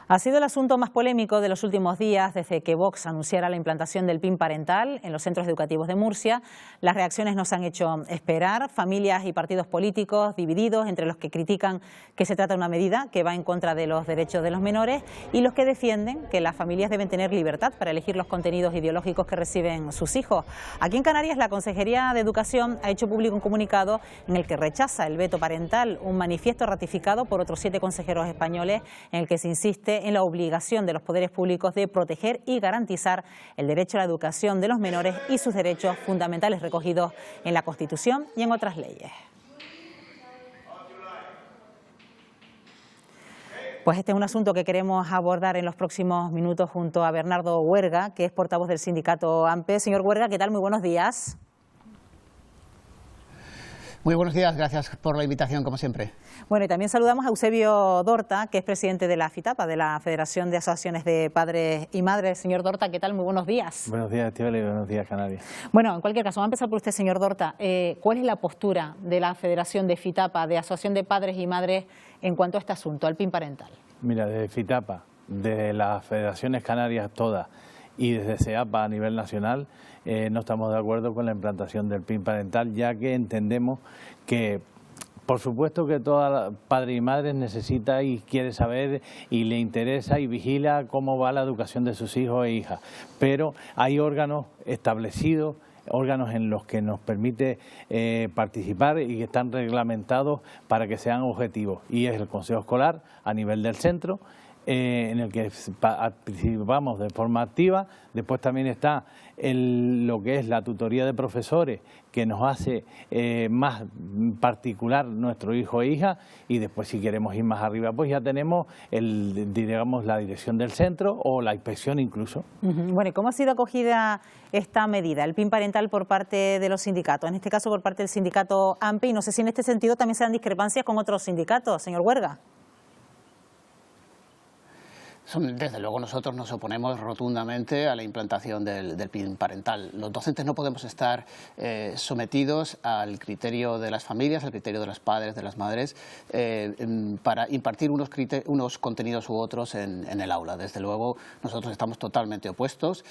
Ha sido el asunto más polémico de los últimos días desde que Vox anunciara la implantación del PIN parental en los centros educativos de Murcia. Las reacciones nos han hecho esperar, familias y partidos políticos divididos entre los que critican que se trata de una medida que va en contra de los derechos de los menores y los que defienden que las familias deben tener libertad para elegir los contenidos ideológicos que reciben sus hijos. Aquí en Canarias, la Consejería de Educación ha hecho público un comunicado en el que rechaza el veto parental, un manifiesto ratificado por otros 7 consejeros españoles en el que se insiste en la obligación de los poderes públicos de proteger y garantizar el derecho a la educación de los menores y sus derechos fundamentales recogidos en la Constitución y en otras leyes. Pues este es un asunto que queremos abordar en los próximos minutos junto a Bernardo Huerga, que es portavoz del sindicato AMPE. Señor Huerga, ¿qué tal? Muy buenos días. Muy buenos días, gracias por la invitación, como siempre. Bueno, y también saludamos a Eusebio Dorta, que es presidente de la FITAPA, de la Federación de Asociaciones de Padres y Madres. Señor Dorta, ¿qué tal? Muy buenos días. Buenos días, Estíbal, y buenos días, Canarias. Bueno, en cualquier caso, vamos a empezar por usted, señor Dorta. ¿Cuál es la postura de la Federación de FITAPA, de Asociación de Padres y Madres, en cuanto a este asunto, al PIN parental? Mira, desde FITAPA, de las federaciones canarias todas y desde SEAPA a nivel nacional, no estamos de acuerdo con la implantación del PIN parental, ya que entendemos que, por supuesto, que toda padre y madre necesita y quiere saber y le interesa y vigila cómo va la educación de sus hijos e hijas, pero hay órganos establecidos, órganos en los que nos permite participar y que están reglamentados para que sean objetivos, y es el Consejo Escolar a nivel del centro, en el que participamos de forma activa. Después también está lo que es la tutoría de profesores, que nos hace más particular nuestro hijo e hija, y después, si queremos ir más arriba, pues ya tenemos digamos, la dirección del centro o la inspección incluso. Bueno, ¿y cómo ha sido acogida esta medida, el PIN parental, por parte de los sindicatos? En este caso, por parte del sindicato AMPE, y no sé si en este sentido también se dan discrepancias con otros sindicatos, señor Huerga. Desde luego nosotros nos oponemos rotundamente a la implantación del PIN parental. Los docentes no podemos estar sometidos al criterio de las familias, al criterio de los padres, de las madres, para impartir unos contenidos u otros en el aula. Desde luego nosotros estamos totalmente opuestos.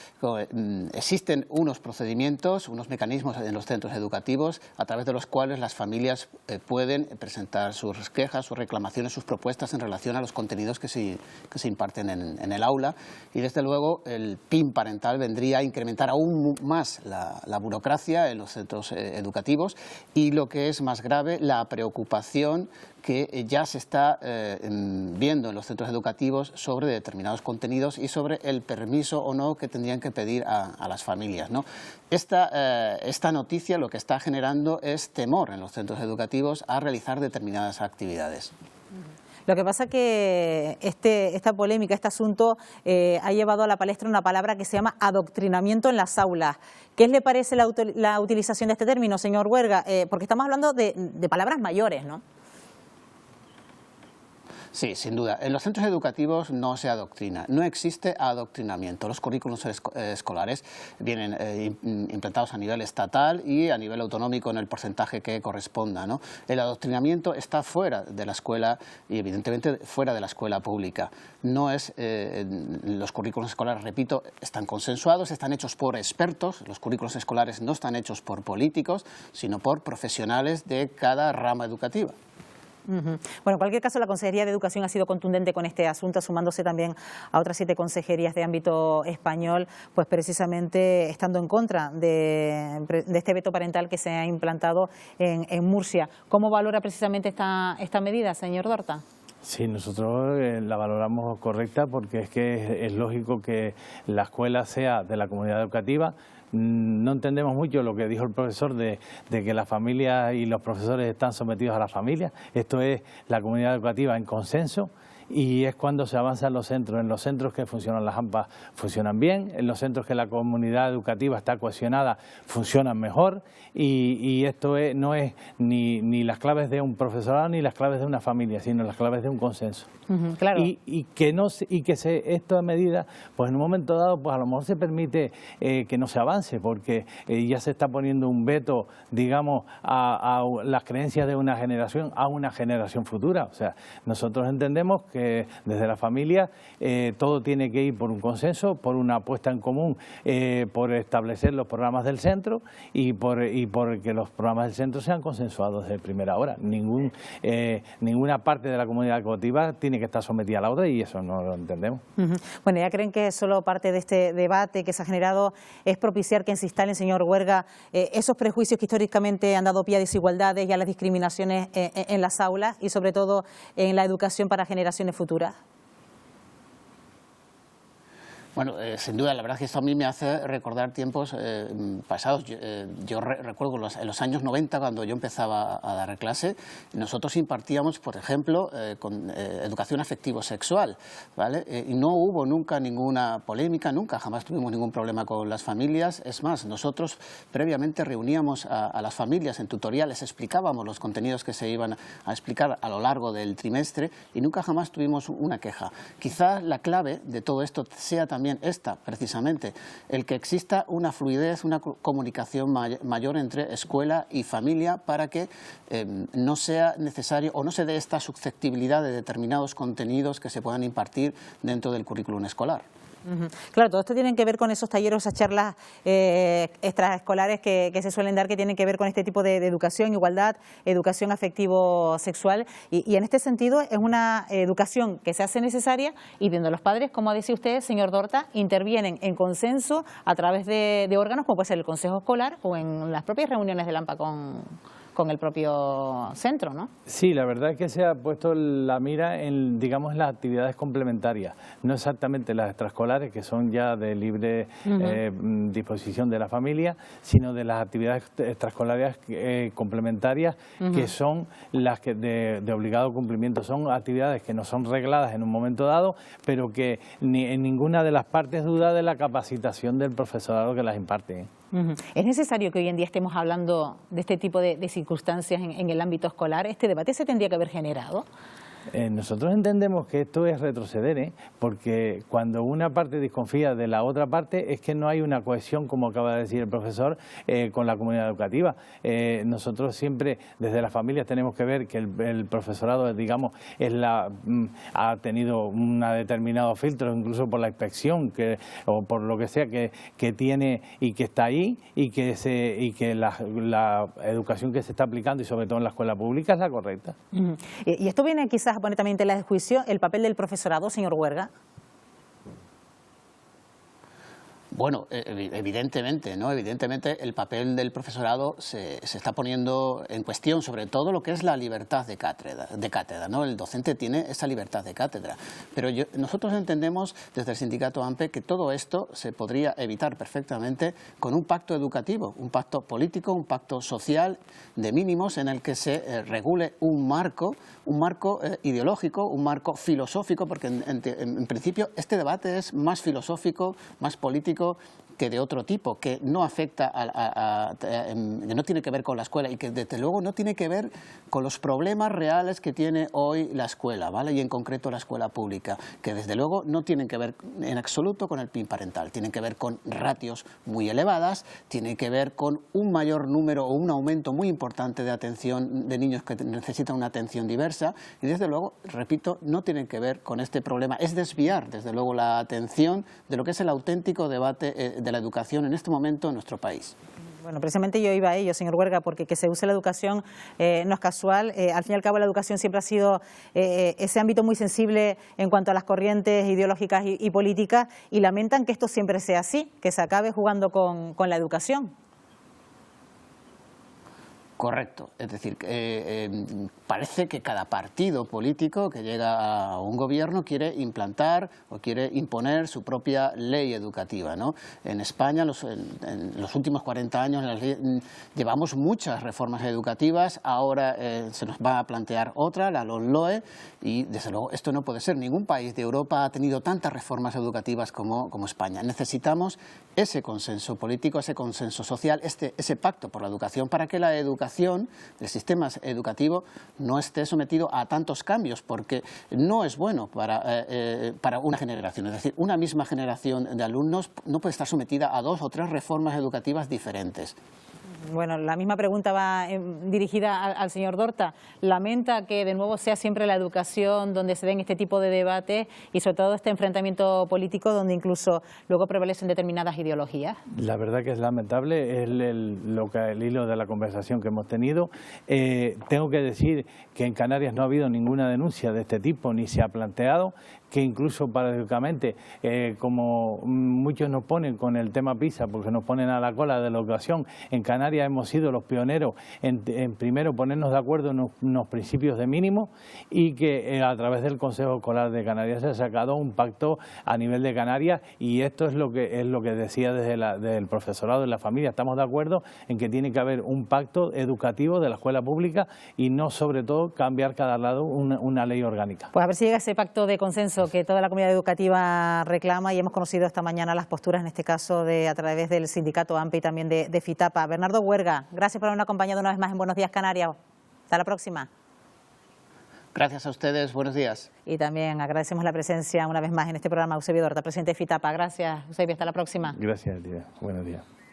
Existen unos procedimientos, unos mecanismos en los centros educativos a través de los cuales las familias pueden presentar sus quejas, sus reclamaciones, sus propuestas en relación a los contenidos que se imparten en el aula, y desde luego el PIN parental vendría a incrementar aún más la burocracia en los centros educativos, y lo que es más grave, la preocupación que ya se está viendo en los centros educativos sobre determinados contenidos y sobre el permiso o no que tendrían que pedir a las familias, ¿no? Esta noticia lo que está generando es temor en los centros educativos a realizar determinadas actividades. Lo que pasa es que esta polémica, este asunto, ha llevado a la palestra una palabra que se llama adoctrinamiento en las aulas. ¿Qué le parece la utilización de este término, señor Huerga? Porque estamos hablando de palabras mayores, ¿no? Sí, sin duda. En los centros educativos no se adoctrina, no existe adoctrinamiento. Los currículos escolares vienen implantados a nivel estatal y a nivel autonómico en el porcentaje que corresponda, ¿no? El adoctrinamiento está fuera de la escuela y evidentemente fuera de la escuela pública. No es, los currículos escolares, repito, están consensuados, están hechos por expertos. Los currículos escolares no están hechos por políticos, sino por profesionales de cada rama educativa. Bueno, en cualquier caso, la Consejería de Educación ha sido contundente con este asunto, sumándose también a otras 7 consejerías de ámbito español, pues precisamente estando en contra de este veto parental que se ha implantado en Murcia. ¿Cómo valora precisamente esta medida, señor Dorta? Sí, nosotros la valoramos correcta, porque es que es lógico que la escuela sea de la comunidad educativa. No entendemos mucho lo que dijo el profesor de que la familia y los profesores están sometidos a la familia. Esto es la comunidad educativa en consenso, y es cuando se avanza en los centros. En los centros que funcionan las AMPA funcionan bien, en los centros que la comunidad educativa está cohesionada funcionan mejor, y esto no es ni las claves de un profesorado ni las claves de una familia, sino las claves de un consenso. Claro. Esta medida, pues en un momento dado, pues a lo mejor se permite que no se avance, porque ya se está poniendo un veto, digamos, a las creencias de una generación a una generación futura. O sea, nosotros entendemos que desde la familia, todo tiene que ir por un consenso, por una apuesta en común, por establecer los programas del centro y por que los programas del centro sean consensuados desde primera hora. Ninguna parte de la comunidad educativa tiene que estar sometida a la otra, y eso no lo entendemos. Bueno, ¿ya creen que solo parte de este debate que se ha generado es propiciar que se instalen, señor Huerga, esos prejuicios que históricamente han dado pie a desigualdades y a las discriminaciones en las aulas y sobre todo en la educación para generaciones futuras? Bueno, sin duda, la verdad es que esto a mí me hace recordar tiempos pasados. Yo recuerdo en los años 90, cuando yo empezaba a dar clase, nosotros impartíamos, por ejemplo, educación afectivo-sexual, ¿vale? Y no hubo nunca ninguna polémica, jamás tuvimos ningún problema con las familias. Es más, nosotros previamente reuníamos a las familias en tutoriales, explicábamos los contenidos que se iban a explicar a lo largo del trimestre y nunca jamás tuvimos una queja. Quizás la clave de todo esto sea también esta, precisamente, el que exista una fluidez, una comunicación mayor entre escuela y familia para que no sea necesario o no se dé esta susceptibilidad de determinados contenidos que se puedan impartir dentro del currículum escolar. Claro, todo esto tiene que ver con esos talleres, esas charlas extraescolares que se suelen dar, que tienen que ver con este tipo de educación, igualdad, educación afectivo-sexual, y en este sentido es una educación que se hace necesaria y donde los padres, como decía usted, señor Dorta, intervienen en consenso a través de órganos como puede ser el Consejo Escolar o en las propias reuniones del AMPA con el propio centro, ¿no? Sí, la verdad es que se ha puesto la mira en, digamos, las actividades complementarias, no exactamente las extraescolares, que son ya de libre disposición de la familia, sino de las actividades extraescolares complementarias, que son las que de obligado cumplimiento. Son actividades que no son regladas en un momento dado, pero que en ninguna de las partes duda de la capacitación del profesorado que las imparte. ¿Es necesario que hoy en día estemos hablando de este tipo de circunstancias en el ámbito escolar? ¿Este debate se tendría que haber generado? Nosotros entendemos que esto es retroceder, porque cuando una parte desconfía de la otra parte es que no hay una cohesión, como acaba de decir el profesor, con la comunidad educativa. Nosotros siempre, desde las familias, tenemos que ver que el profesorado, digamos, ha tenido un determinado filtro, incluso por la inspección o por lo que sea que tiene y que está ahí, y que la educación que se está aplicando, y sobre todo en la escuela pública, es la correcta. Y esto viene quizás a poner también en tela de juicio el papel del profesorado, señor Huerga. Bueno, evidentemente, ¿no? Evidentemente el papel del profesorado se está poniendo en cuestión, sobre todo lo que es la libertad de cátedra, ¿no? El docente tiene esa libertad de cátedra, pero nosotros entendemos desde el sindicato AMPE que todo esto se podría evitar perfectamente con un pacto educativo, un pacto político, un pacto social de mínimos en el que se regule un marco ideológico, un marco filosófico, porque en principio este debate es más filosófico, más político que de otro tipo, que no afecta, que no tiene que ver con la escuela y que desde luego no tiene que ver con los problemas reales que tiene hoy la escuela, ¿vale? Y en concreto la escuela pública, que desde luego no tienen que ver en absoluto con el PIN parental, tienen que ver con ratios muy elevadas, tienen que ver con un mayor número o un aumento muy importante de atención de niños que necesitan una atención diversa y desde luego, repito, no tienen que ver con este problema, es desviar desde luego la atención de lo que es el auténtico debate de la educación en este momento en nuestro país. Bueno, precisamente yo iba a ello, señor Huerga, porque que se use la educación no es casual. Al fin y al cabo la educación siempre ha sido ese ámbito muy sensible en cuanto a las corrientes ideológicas y políticas, y lamentan que esto siempre sea así, que se acabe jugando con la educación. Correcto, es decir, parece que cada partido político que llega a un gobierno quiere implantar o quiere imponer su propia ley educativa, ¿no? En España, en los últimos 40 años, llevamos muchas reformas educativas, ahora se nos va a plantear otra, la LOMLOE, y desde luego esto no puede ser. Ningún país de Europa ha tenido tantas reformas educativas como España. Necesitamos ese consenso político, ese consenso social, ese pacto por la educación, para que la educación, el sistema educativo, no esté sometido a tantos cambios, porque no es bueno para una generación. Es decir, una misma generación de alumnos no puede estar sometida a 2 o 3 reformas educativas diferentes. Bueno, la misma pregunta va dirigida al señor Dorta. ¿Lamenta que de nuevo sea siempre la educación donde se den este tipo de debates y sobre todo este enfrentamiento político donde incluso luego prevalecen determinadas ideologías? La verdad que es lamentable, es el hilo de la conversación que hemos tenido. Tengo que decir que en Canarias no ha habido ninguna denuncia de este tipo, ni se ha planteado, que incluso paradójicamente, como muchos nos ponen con el tema PISA, porque nos ponen a la cola de la educación, en Canarias hemos sido los pioneros en primero ponernos de acuerdo en unos principios de mínimo y que a través del Consejo Escolar de Canarias se ha sacado un pacto a nivel de Canarias, y esto es lo que decía desde el profesorado de la familia. Estamos de acuerdo en que tiene que haber un pacto educativo de la escuela pública y no, sobre todo, cambiar cada lado una ley orgánica. Pues a ver si llega ese pacto de consenso que toda la comunidad educativa reclama, y hemos conocido esta mañana las posturas, en este caso a través del sindicato AMPE y también de FITAPA. Bernardo Huerga, gracias por habernos acompañado una vez más en Buenos Días Canarias. Hasta la próxima. Gracias a ustedes, buenos días. Y también agradecemos la presencia una vez más en este programa Eusebio Dorta, presidente de FITAPA. Gracias, Eusebio, hasta la próxima. Gracias, tía. Buenos días.